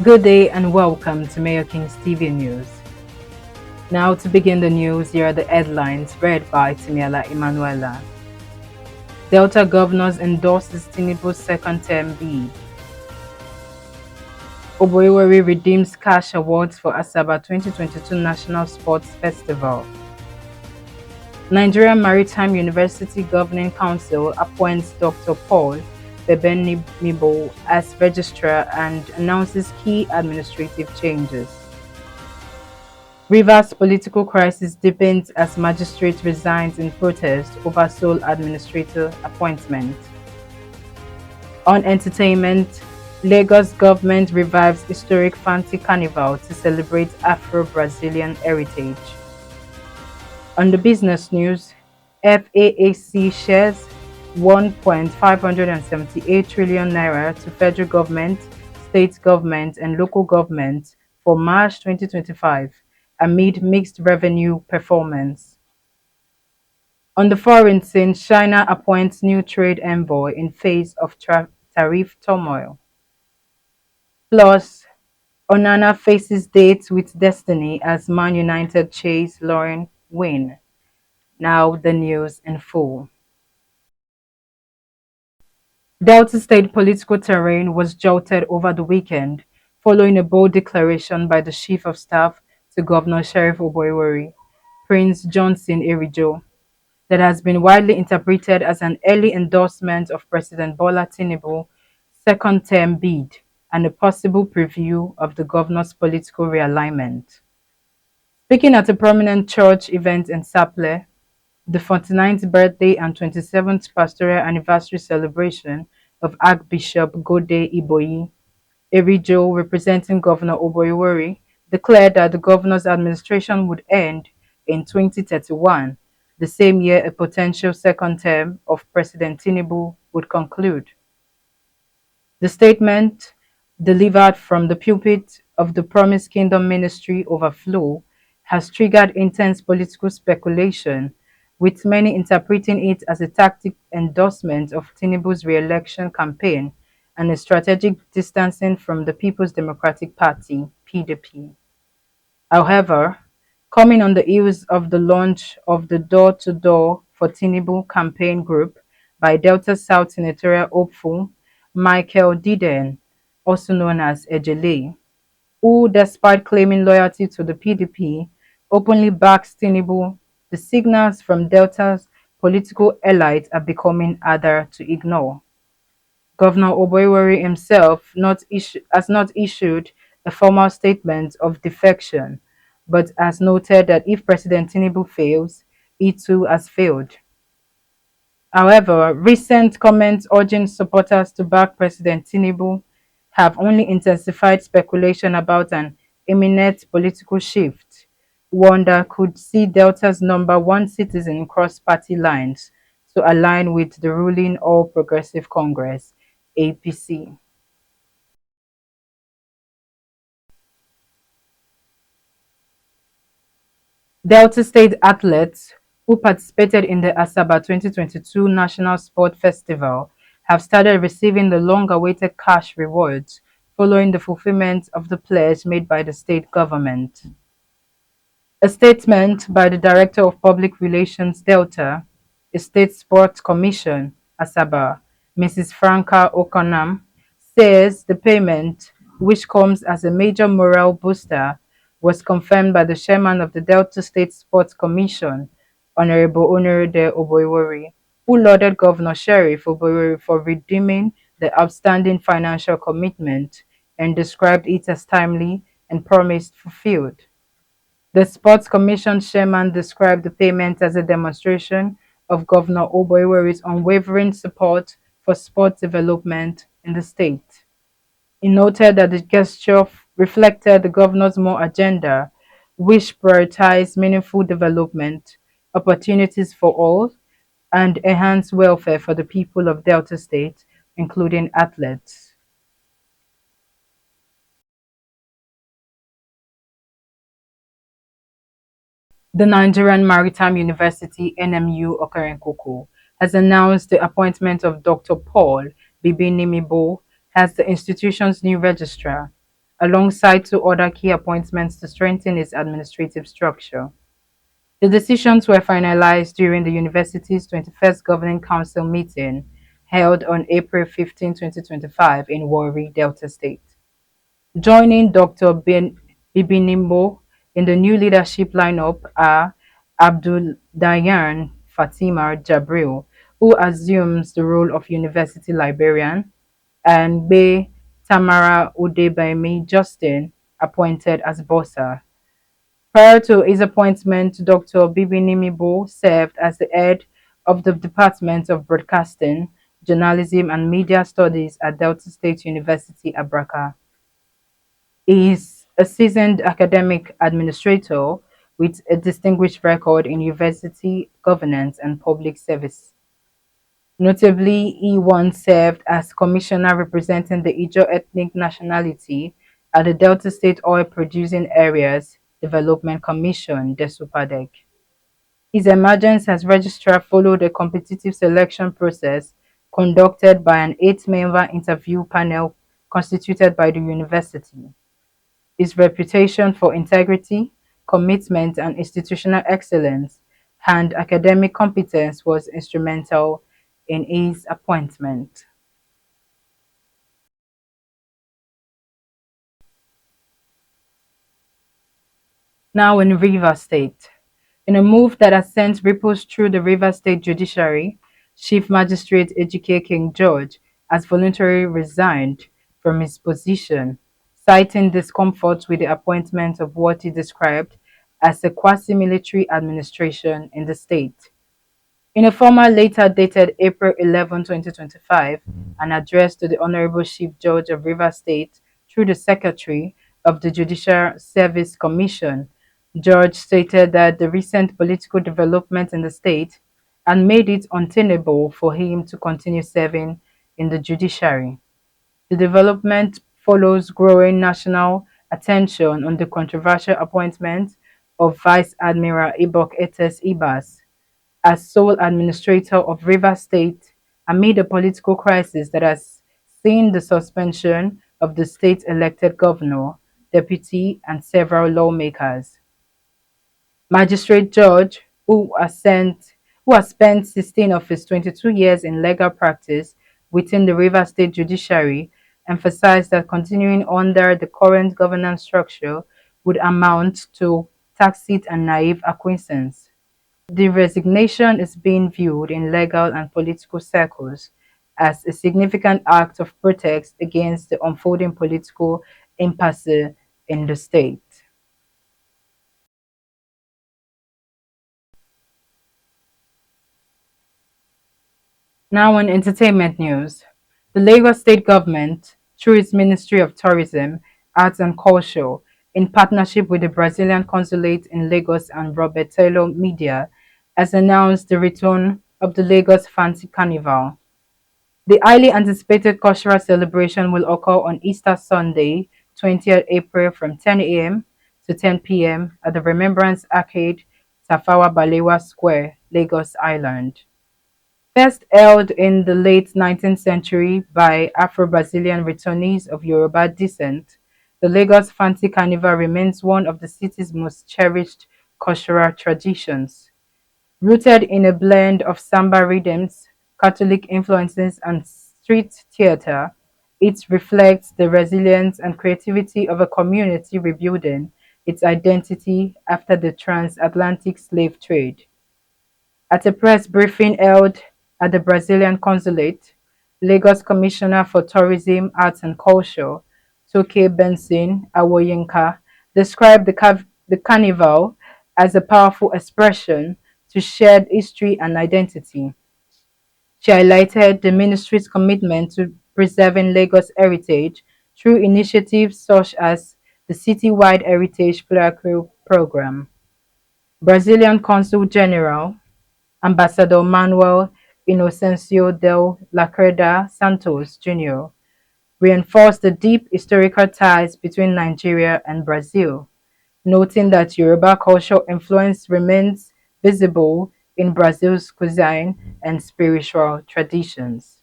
Good day and welcome to Mayor King's TV News. Now to begin the news, here are the headlines read by Timiela Emanuela. Delta Governors endorses Tinubu's second term bid. Oborevwori redeems cash awards for Asaba 2022 National Sports Festival. Nigerian Maritime University Governing Council appoints Dr. Paul Bebenimibo as registrar and announces key administrative changes. Rivers political crisis deepens as magistrate resigns in protest over sole administrator appointment. On entertainment, Lagos government revives historic Fancy Carnival to celebrate Afro-Brazilian heritage. On the business news, FAAC shares 1.578 trillion naira to federal government, state government and local government for March 2025 amid mixed revenue performance. On the foreign scene, China appoints new trade envoy in face of tariff turmoil. Plus, Onana faces dates with destiny as Man United chase Lauren win. Now the news in full. Delta State political terrain was jolted over the weekend following a bold declaration by the Chief of Staff to Governor Sheriff Oborevwori, Prince Johnson Erijo, that has been widely interpreted as an early endorsement of President Bola Tinubu's second term bid and a possible preview of the governor's political realignment. Speaking at a prominent church event in Saple, the 49th birthday and 27th pastoral anniversary celebration of Archbishop Gode Iboyi, Erijo, representing Governor Oborevwori, declared that the governor's administration would end in 2031, the same year a potential second term of President Tinubu would conclude. The statement, delivered from the pulpit of the Promised Kingdom Ministry Overflow, has triggered intense political speculation, with many interpreting it as a tacit endorsement of Tinubu's re-election campaign and a strategic distancing from the People's Democratic Party (PDP). However, coming on the heels of the launch of the Door to Door for Tinubu campaign group by Delta South senatorial hopeful Michael Diden, also known as Ejele, who, despite claiming loyalty to the PDP, openly backs Tinubu, the signals from Delta's political elite are becoming harder to ignore. Governor Oborevwori himself has not issued a formal statement of defection, but has noted that if President Tinubu fails, he too has failed. However, recent comments urging supporters to back President Tinubu have only intensified speculation about an imminent political shift, one that could see Delta's number one citizen cross party lines to align with the ruling All Progressive Congress (APC). Delta State athletes who participated in the Asaba 2022 National Sport Festival have started receiving the long-awaited cash rewards following the fulfillment of the pledge made by the state government. A statement by the Director of Public Relations Delta, State Sports Commission, Asaba, Mrs. Franca Okonam, says the payment, which comes as a major morale booster, was confirmed by the chairman of the Delta State Sports Commission, Honorable Onoride Oborevwori, who lauded Governor Sheriff Oborevwori for redeeming the outstanding financial commitment and described it as timely and promised fulfilled. The Sports Commission chairman described the payment as a demonstration of Governor Oborevwori's unwavering support for sport development in the state. He noted that the gesture reflected the governor's more agenda, which prioritized meaningful development, opportunities for all, and enhanced welfare for the people of Delta State, including athletes. The Nigerian Maritime University (NMU) Okerenkoko has announced the appointment of Dr. Paul Bibi Nimibo as the institution's new registrar. alongside two other key appointments to strengthen its administrative structure. The decisions were finalized during the university's 21st Governing Council meeting held on April 15, 2025 in Warri, Delta State. Joining Dr. Bibinimbo in the new leadership lineup are Abdul Dayan Fatima Jabril, who assumes the role of university librarian, and Be Tamara Udebemi Justin, appointed as bossa. Prior to his appointment, Dr. Bibinimibo served as the head of the Department of Broadcasting, Journalism and Media Studies at Delta State University, Abraka. He is a seasoned academic administrator with a distinguished record in university governance and public service. Notably, he once served as commissioner representing the Ijaw ethnic nationality at the Delta State Oil Producing Areas Development Commission, DESUPADEC. His emergence as registrar followed a competitive selection process conducted by an eight-member interview panel constituted by the university. His reputation for integrity, commitment, and institutional excellence and academic competence was instrumental in his appointment. Now in Rivers State. In a move that has sent ripples through the Rivers State judiciary, Chief Magistrate Ejike King George has voluntarily resigned from his position, citing discomfort with the appointment of what he described as a quasi-military administration in the state. In a formal letter dated April 11, 2025, and addressed to the Honorable Chief Judge of Rivers State through the Secretary of the Judicial Service Commission, George stated that the recent political development in the state had made it untenable for him to continue serving in the judiciary. The development follows growing national attention on the controversial appointment of Vice Admiral Ibok Etes Ibas as sole administrator of Rivers State amid a political crisis that has seen the suspension of the state elected governor, deputy, and several lawmakers. Magistrate George, who has spent 16 of his 22 years in legal practice within the Rivers State Judiciary, emphasized that continuing under the current governance structure would amount to tacit and naive acquiescence. The resignation is being viewed in legal and political circles as a significant act of protest against the unfolding political impasse in the state. Now on entertainment news. The Lagos State government, through its Ministry of Tourism, Arts and Culture, in partnership with the Brazilian Consulate in Lagos and Robert Taylor Media, has announced the return of the Lagos Fancy Carnival. The highly anticipated cultural celebration will occur on Easter Sunday, 20th April from 10 a.m. to 10 p.m. at the Remembrance Arcade, Tafawa Balewa Square, Lagos Island. First held in the late 19th century by Afro-Brazilian returnees of Yoruba descent, the Lagos Fancy Carnival remains one of the city's most cherished cultural traditions. Rooted in a blend of samba rhythms, Catholic influences, and street theater, it reflects the resilience and creativity of a community rebuilding its identity after the transatlantic slave trade. At a press briefing held at the Brazilian Consulate, Lagos Commissioner for Tourism, Arts and Culture, Toke Benson Awoyinka, described the carnival as a powerful expression to shared history and identity. She highlighted the ministry's commitment to preserving Lagos heritage through initiatives such as the Citywide Heritage Plaque Program. Brazilian Consul General Ambassador Manuel Inocencio del Lacerda Santos Jr. reinforced the deep historical ties between Nigeria and Brazil, noting that Yoruba cultural influence remains visible in Brazil's cuisine and spiritual traditions.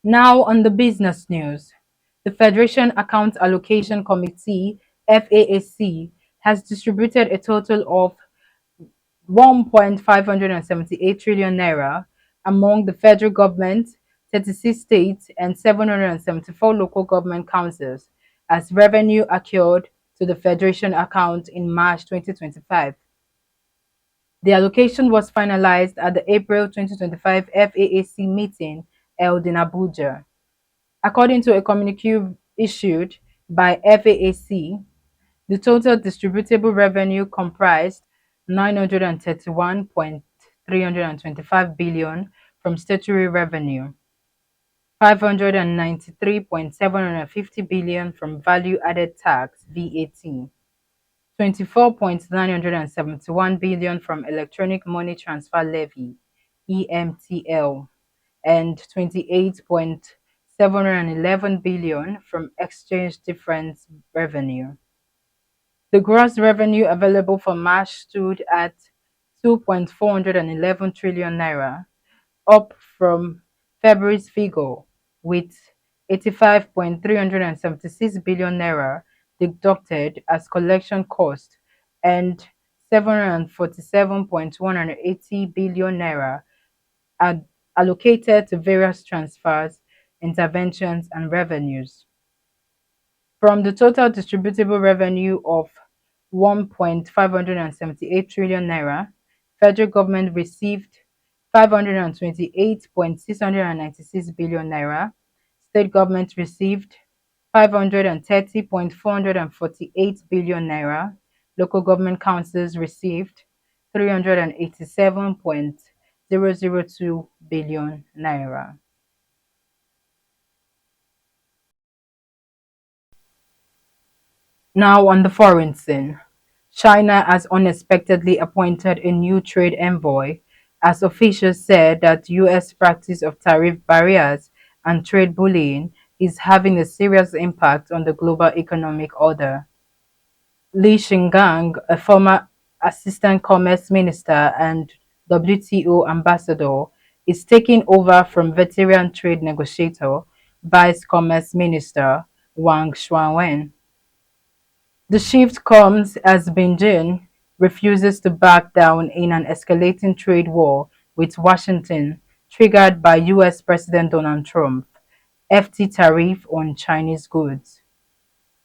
Now on the business news, the Federation Account Allocation Committee (FAAC) has distributed a total of 1.578 trillion naira among the federal government, 36 states, and 774 local government councils as revenue accrued to the Federation account in March 2025. The allocation was finalized at the April 2025 FAAC meeting held in Abuja. According to a communique issued by FAAC, the total distributable revenue comprised 931.325 billion from statutory revenue, 593.750 billion from value added tax (VAT), 24.971 billion from electronic money transfer levy (EMTL), and 28.711 billion from exchange difference revenue. The gross revenue available for March stood at 2.411 trillion naira, up from February's figure, with 85.376 billion naira deducted as collection cost and 747.180 billion naira allocated to various transfers, interventions, and revenues. From the total distributable revenue of 1.578 trillion naira, federal government received 528.696 billion naira, state government received 530.448 billion naira, local government councils received 387.002 billion naira. Now on the foreign scene, China has unexpectedly appointed a new trade envoy as officials said that US practice of tariff barriers and trade bullying is having a serious impact on the global economic order. Li Shingang, a former assistant commerce minister and WTO ambassador, is taking over from veteran trade negotiator, vice commerce minister Wang Shuawen. The shift comes as Beijing refuses to back down in an escalating trade war with Washington, triggered by US President Donald Trump, FT tariff on Chinese goods.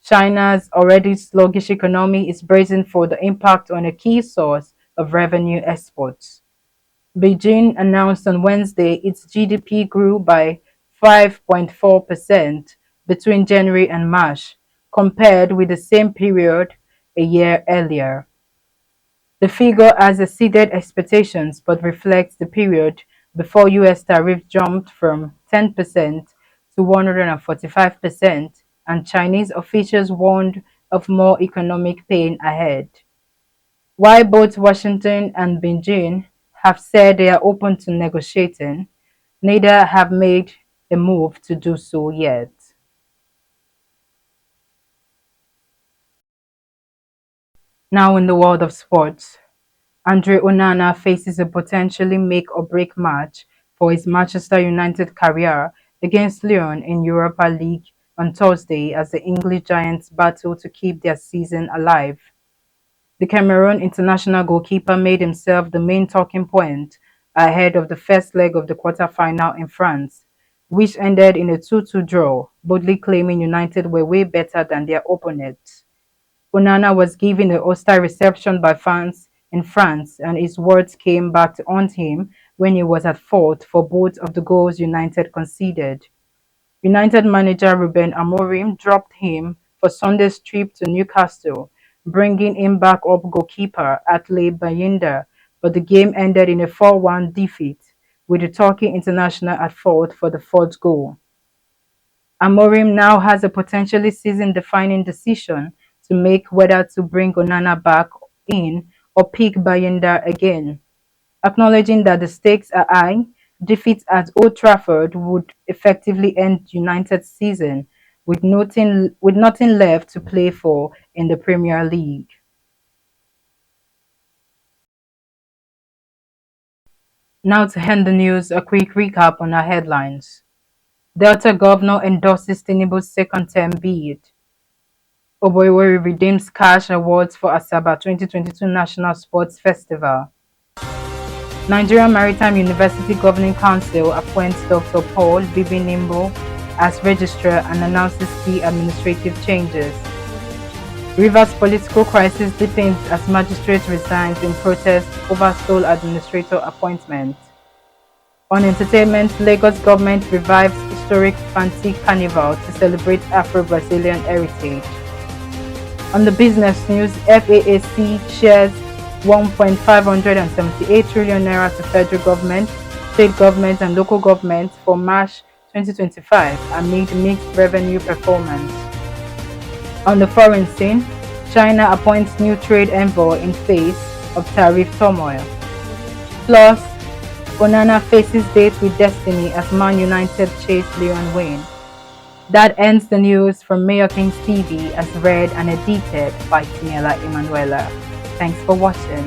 China's already sluggish economy is bracing for the impact on a key source of revenue exports. Beijing announced on Wednesday its GDP grew by 5.4% between January and March, compared with the same period a year earlier. The figure has exceeded expectations but reflects the period before US tariffs jumped from 10% to 145%, and Chinese officials warned of more economic pain ahead. While both Washington and Beijing have said they are open to negotiating, neither have made a move to do so yet. Now, in the world of sports, Andre Onana faces a potentially make or break match for his Manchester United career against Lyon in Europa League on Thursday as the English Giants battle to keep their season alive. The Cameroon international goalkeeper made himself the main talking point ahead of the first leg of the quarter-final in France, which ended in a 2-2 draw, boldly claiming United were way better than their opponents. Onana was given a hostile reception by fans in France, and his words came back to haunt him when he was at fault for both of the goals United conceded. United manager Ruben Amorim dropped him for Sunday's trip to Newcastle, bringing in backup goalkeeper Atle Bayinda, but the game ended in a 4-1 defeat, with the Turkey international at fault for the fourth goal. Amorim now has a potentially season-defining decision to make whether to bring Onana back in or pick Bayinda again. Acknowledging that the stakes are high, defeat at Old Trafford would effectively end United's season with nothing left to play for in the Premier League. Now to end the news, a quick recap on our headlines. Delta Governor endorses Tinubu's second term bid. Oborevwori redeems cash awards for Asaba 2022 National Sports Festival. Nigerian Maritime University Governing Council appoints Dr. Paul Bibinimbo as registrar and announces key administrative changes. Rivers political crisis deepens as magistrate resigns in protest over sole administrator appointment. On entertainment, Lagos government revives historic Fanti Carnival to celebrate Afro-Brazilian heritage. On the business news, FAAC shares 1.578 trillion naira to federal government, state government and local governments for March 2025 amid mixed revenue performance. On the foreign scene, China appoints new trade envoy in face of tariff turmoil. Plus, Onana faces date with destiny as Man United chase Leon Wayne. That ends the news from Mayor Kings TV as read and edited by Tiniela Emanuela. Thanks for watching.